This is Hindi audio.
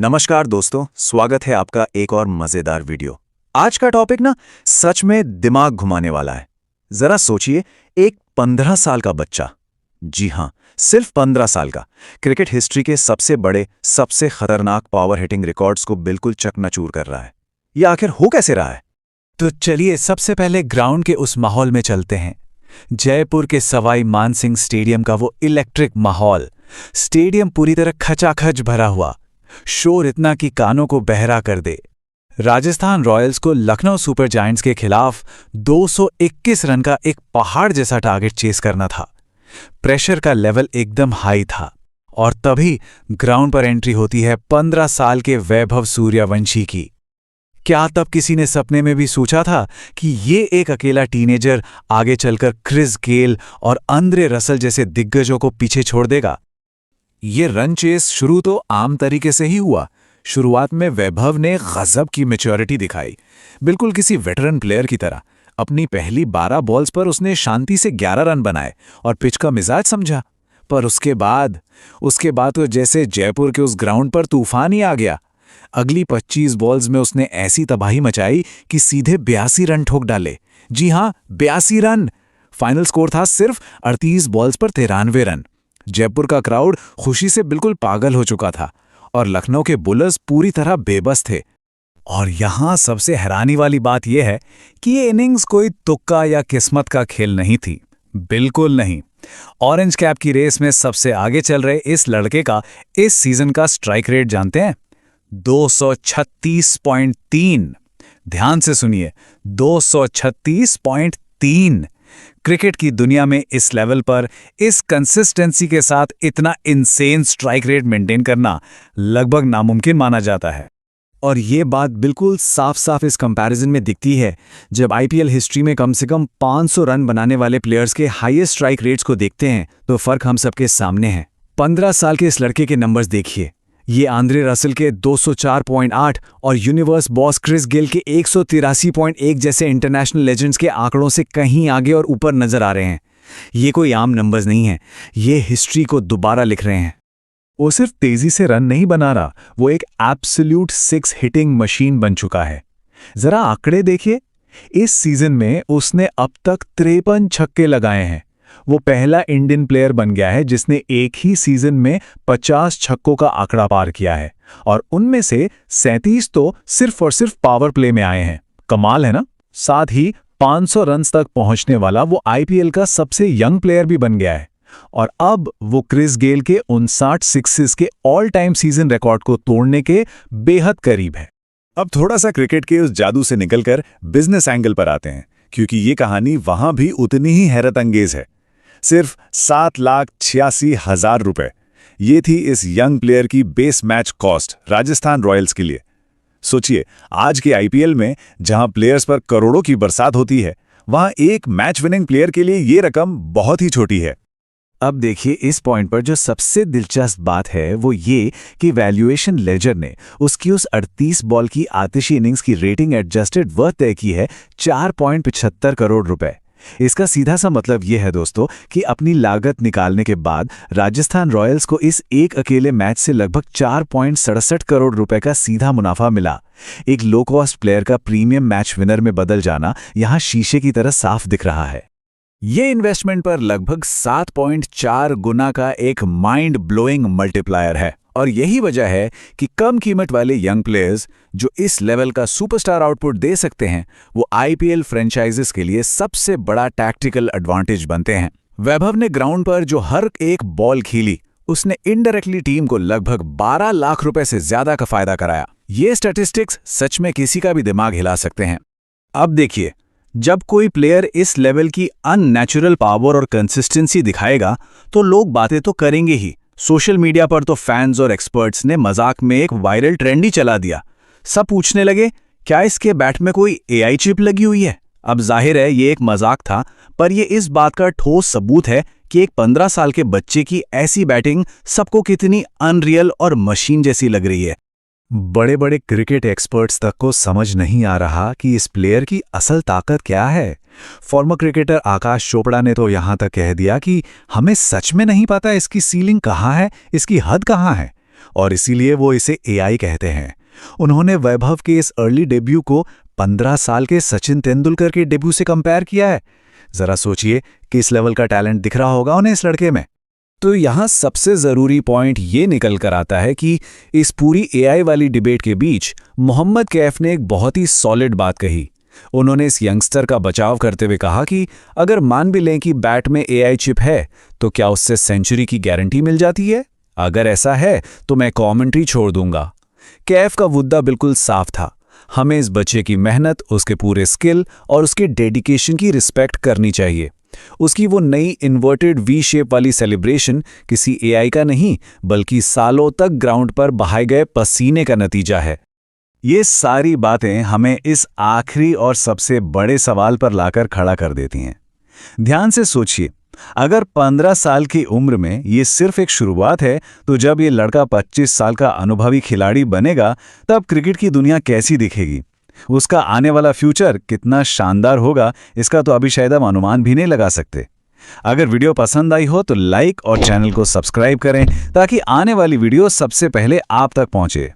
नमस्कार दोस्तों, स्वागत है आपका एक और मजेदार वीडियो। आज का टॉपिक ना सच में दिमाग घुमाने वाला है। जरा सोचिए, एक 15 साल का बच्चा, जी हाँ, सिर्फ 15 साल का, क्रिकेट हिस्ट्री के सबसे बड़े, सबसे खतरनाक पावर हिटिंग रिकॉर्ड्स को बिल्कुल चकनाचूर कर रहा है। ये आखिर हो कैसे रहा है? तो चलिए सबसे पहले ग्राउंड के उस माहौल में चलते हैं। जयपुर के सवाई मानसिंह स्टेडियम का वो इलेक्ट्रिक माहौल। स्टेडियम पूरी तरह खचाखच भरा हुआ, शोर इतना कि कानों को बहरा कर दे। राजस्थान रॉयल्स को लखनऊ सुपर जायंट्स के खिलाफ 221 रन का एक पहाड़ जैसा टारगेट चेस करना था। प्रेशर का लेवल एकदम हाई था और तभी ग्राउंड पर एंट्री होती है 15 साल के वैभव सूर्यवंशी की। क्या तब किसी ने सपने में भी सोचा था कि ये एक अकेला टीनेजर आगे चलकर क्रिस गेल और आंद्रे रसल जैसे दिग्गजों को पीछे छोड़ देगा? ये रन चेस शुरू तो आम तरीके से ही हुआ। शुरुआत में वैभव ने गजब की मैच्योरिटी दिखाई, बिल्कुल किसी वेटरन प्लेयर की तरह। अपनी पहली 12 बॉल्स पर उसने शांति से 11 रन बनाए और पिच का मिजाज समझा। पर उसके बाद तो जैसे जयपुर के उस ग्राउंड पर तूफान ही आ गया। अगली 25 बॉल्स में उसने ऐसी तबाही मचाई कि सीधे 82 रन ठोक डाले। जी हां, 82 रन। फाइनल स्कोर था सिर्फ 38 बॉल्स पर 93 रन। जयपुर का क्राउड खुशी से बिल्कुल पागल हो चुका था और लखनऊ के बुलर्स पूरी तरह बेबस थे। और यहां सबसे हैरानी वाली बात यह है कि ये इनिंग्स कोई तुक्का या किस्मत का खेल नहीं थी, बिल्कुल नहीं। ऑरेंज कैप की रेस में सबसे आगे चल रहे इस लड़के का इस सीजन का स्ट्राइक रेट जानते हैं? 236.3। ध्यान से सुनिए, 236.3। क्रिकेट की दुनिया में इस लेवल पर, इस कंसिस्टेंसी के साथ इतना इनसेन स्ट्राइक रेट मेंटेन करना लगभग नामुमकिन माना जाता है। और ये बात बिल्कुल साफ साफ इस कंपैरिजन में दिखती है जब आईपीएल हिस्ट्री में कम से कम 500 रन बनाने वाले प्लेयर्स के हाईएस्ट स्ट्राइक रेट्स को देखते हैं तो फर्क हम सबके सामने है। 15 साल के इस लड़के के नंबर्स देखिए। ये आंद्रे रसल के 204.8 और यूनिवर्स बॉस क्रिस गेल के 183.1 जैसे इंटरनेशनल लेजेंड्स के आंकड़ों से कहीं आगे और ऊपर नजर आ रहे हैं। ये कोई आम नंबर्स नहीं है, ये हिस्ट्री को दोबारा लिख रहे हैं। वो सिर्फ तेजी से रन नहीं बना रहा, वो एक एब्सोल्यूट 6 हिटिंग मशीन बन चुका है। जरा आंकड़े देखिए, इस सीजन में उसने अब तक 53 छक्के लगाए हैं। वो पहला इंडियन प्लेयर बन गया है जिसने एक ही सीजन में 50 छक्कों का आंकड़ा पार किया है और उनमें से 37 तो सिर्फ और सिर्फ पावर प्ले में आए हैं। कमाल है ना? साथ ही 500 रन तक पहुंचने वाला वो आईपीएल का सबसे यंग प्लेयर भी बन गया है और अब वो क्रिस गेल के 59 सिक्सेस के ऑल टाइम सीजन रिकॉर्ड को तोड़ने के बेहद करीब है। अब थोड़ा सा क्रिकेट के उस जादू से निकलकर बिजनेस एंगल पर आते हैं, क्योंकि ये कहानी वहां भी उतनी ही हैरत अंगेज है। सिर्फ 7,86,000 रुपए, ये थी इस यंग प्लेयर की base match cost Rajasthan Royals के लिए। सोचिए, आज के आईपीएल में जहां प्लेयर्स पर करोड़ों की बरसात होती है, वहां एक मैच विनिंग प्लेयर के लिए ये रकम बहुत ही छोटी है। अब देखिए, इस पॉइंट पर जो सबसे दिलचस्प बात है वो ये कि वैल्यूएशन लेजर ने उसकी उस 38 बॉल की आतिशी इनिंग्स की रेटिंग एडजस्टेड वर्थ तय की है 4.75 करोड़ रुपए। इसका सीधा सा मतलब यह है दोस्तों कि अपनी लागत निकालने के बाद राजस्थान रॉयल्स को इस एक अकेले मैच से लगभग 4.67 करोड़ रुपए का सीधा मुनाफा मिला। एक लो कॉस्ट प्लेयर का प्रीमियम मैच विनर में बदल जाना यहां शीशे की तरह साफ दिख रहा है। ये इन्वेस्टमेंट पर लगभग 7.4 गुना का एक माइंड ब्लोइंग मल्टीप्लायर है और यही वजह है कि कम कीमत वाले यंग प्लेयर्स जो इस लेवल का सुपरस्टार आउटपुट दे सकते हैं, वो आईपीएल फ्रेंचाइजेस के लिए सबसे बड़ा टैक्टिकल एडवांटेज बनते हैं। वैभव ने ग्राउंड पर जो हर एक बॉल खेली, उसने इनडायरेक्टली टीम को लगभग 12 लाख रुपए से ज्यादा का फायदा कराया। ये स्टैटिस्टिक्स सच में किसी का भी दिमाग हिला सकते हैं। अब देखिए, जब कोई प्लेयर इस लेवल की अननेचुरल पावर और कंसिस्टेंसी दिखाएगा तो लोग बातें तो करेंगे ही। सोशल मीडिया पर तो फैंस और एक्सपर्ट्स ने मजाक में एक वायरल ट्रेंड ही चला दिया। सब पूछने लगे, क्या इसके बैट में कोई एआई चिप लगी हुई है? अब जाहिर है ये एक मजाक था, पर यह इस बात का ठोस सबूत है कि एक 15 साल के बच्चे की ऐसी बैटिंग सबको कितनी अनरियल और मशीन जैसी लग रही है। बड़े बड़े क्रिकेट एक्सपर्ट्स तक को समझ नहीं आ रहा कि इस प्लेयर की असल ताकत क्या है। फॉर्मर क्रिकेटर आकाश चोपड़ा ने तो यहां तक कह दिया कि हमें सच में नहीं पता इसकी सीलिंग कहां है, इसकी हद कहां है। और इसीलिए वो इसे एआई कहते हैं। उन्होंने वैभव के इस अर्ली डेब्यू को 15 साल के सचिन तेंदुलकर के डेब्यू से कंपेयर किया है। जरा सोचिए किस लेवल का टैलेंट दिख रहा होगा उन्हें इस लड़के में। तो यहाँ सबसे ज़रूरी पॉइंट ये निकल कर आता है कि इस पूरी एआई वाली डिबेट के बीच मोहम्मद कैफ ने एक बहुत ही सॉलिड बात कही। उन्होंने इस यंगस्टर का बचाव करते हुए कहा कि अगर मान भी लें कि बैट में एआई चिप है तो क्या उससे सेंचुरी की गारंटी मिल जाती है? अगर ऐसा है तो मैं कमेंट्री छोड़ दूंगा। कैफ का मुद्दा बिल्कुल साफ था। हमें इस बच्चे की मेहनत, उसके पूरे स्किल और उसके डेडिकेशन की रिस्पेक्ट करनी चाहिए। उसकी वो नई इन्वर्टेड वी शेप वाली सेलिब्रेशन किसी एआई का नहीं बल्कि सालों तक ग्राउंड पर बहाए गए पसीने का नतीजा है। ये सारी बातें हमें इस आखिरी और सबसे बड़े सवाल पर लाकर खड़ा कर देती हैं। ध्यान से सोचिए, अगर 15 साल की उम्र में ये सिर्फ एक शुरुआत है, तो जब ये लड़का 25 साल का अनुभवी खिलाड़ी बनेगा तब क्रिकेट की दुनिया कैसी दिखेगी? उसका आने वाला फ्यूचर कितना शानदार होगा, इसका तो अभी शायद हम अनुमान भी नहीं लगा सकते। अगर वीडियो पसंद आई हो तो लाइक और चैनल को सब्सक्राइब करें ताकि आने वाली वीडियो सबसे पहले आप तक पहुंचे।